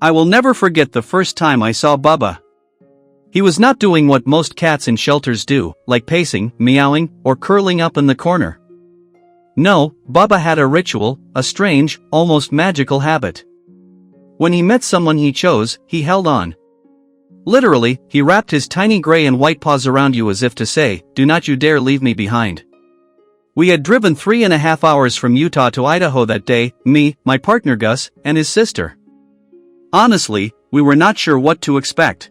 I will never forget the first time I saw Bubba. He was not doing what most cats in shelters do, like pacing, meowing, or curling up in the corner. No, Bubba had a ritual, a strange, almost magical habit. When he met someone he chose, he held on. Literally, he wrapped his tiny gray and white paws around you as if to say, "Do not you dare leave me behind." We had driven 3.5 hours from Utah to Idaho that day, me, my partner Gus, and his sister. Honestly, we were not sure what to expect.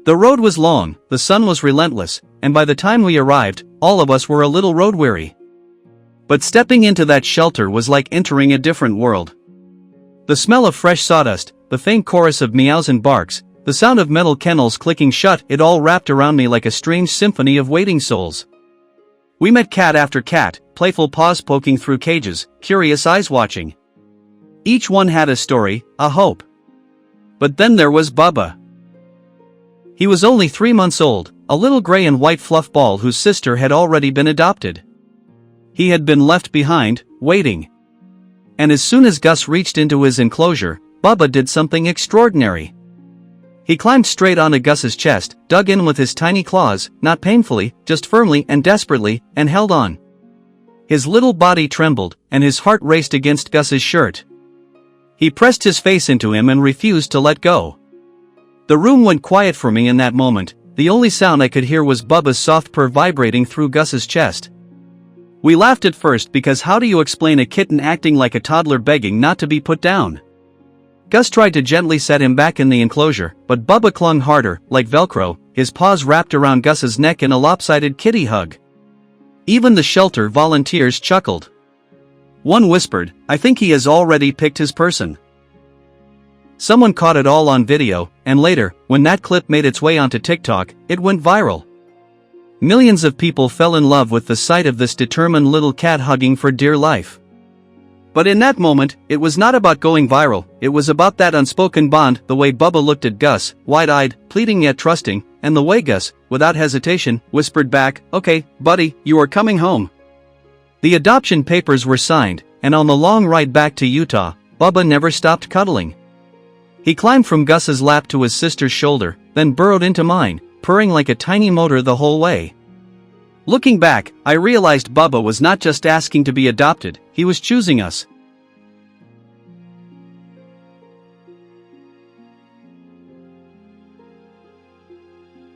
The road was long, the sun was relentless, and by the time we arrived, all of us were a little road weary. But stepping into that shelter was like entering a different world. The smell of fresh sawdust, the faint chorus of meows and barks, the sound of metal kennels clicking shut, it all wrapped around me like a strange symphony of waiting souls. We met cat after cat, playful paws poking through cages, curious eyes watching. Each one had a story, a hope. But then there was Bubba. He was only 3 months old, a little gray and white fluff ball whose sister had already been adopted. He had been left behind, waiting. And as soon as Gus reached into his enclosure, Bubba did something extraordinary. He climbed straight onto Gus's chest, dug in with his tiny claws, not painfully, just firmly and desperately, and held on. His little body trembled, and his heart raced against Gus's shirt. He pressed his face into him and refused to let go. The room went quiet for me in that moment. The only sound I could hear was Bubba's soft purr vibrating through Gus's chest. We laughed at first because how do you explain a kitten acting like a toddler begging not to be put down? Gus tried to gently set him back in the enclosure, but Bubba clung harder, like Velcro, his paws wrapped around Gus's neck in a lopsided kitty hug. Even the shelter volunteers chuckled. One whispered, "I think he has already picked his person." Someone caught it all on video, and later, when that clip made its way onto TikTok, it went viral. Millions of people fell in love with the sight of this determined little cat hugging for dear life. But in that moment, it was not about going viral, it was about that unspoken bond, the way Bubba looked at Gus, wide-eyed, pleading yet trusting, and the way Gus, without hesitation, whispered back, "Okay, buddy, you are coming home." The adoption papers were signed, and on the long ride back to Utah, Bubba never stopped cuddling. He climbed from Gus's lap to his sister's shoulder, then burrowed into mine, purring like a tiny motor the whole way. Looking back, I realized Bubba was not just asking to be adopted, he was choosing us.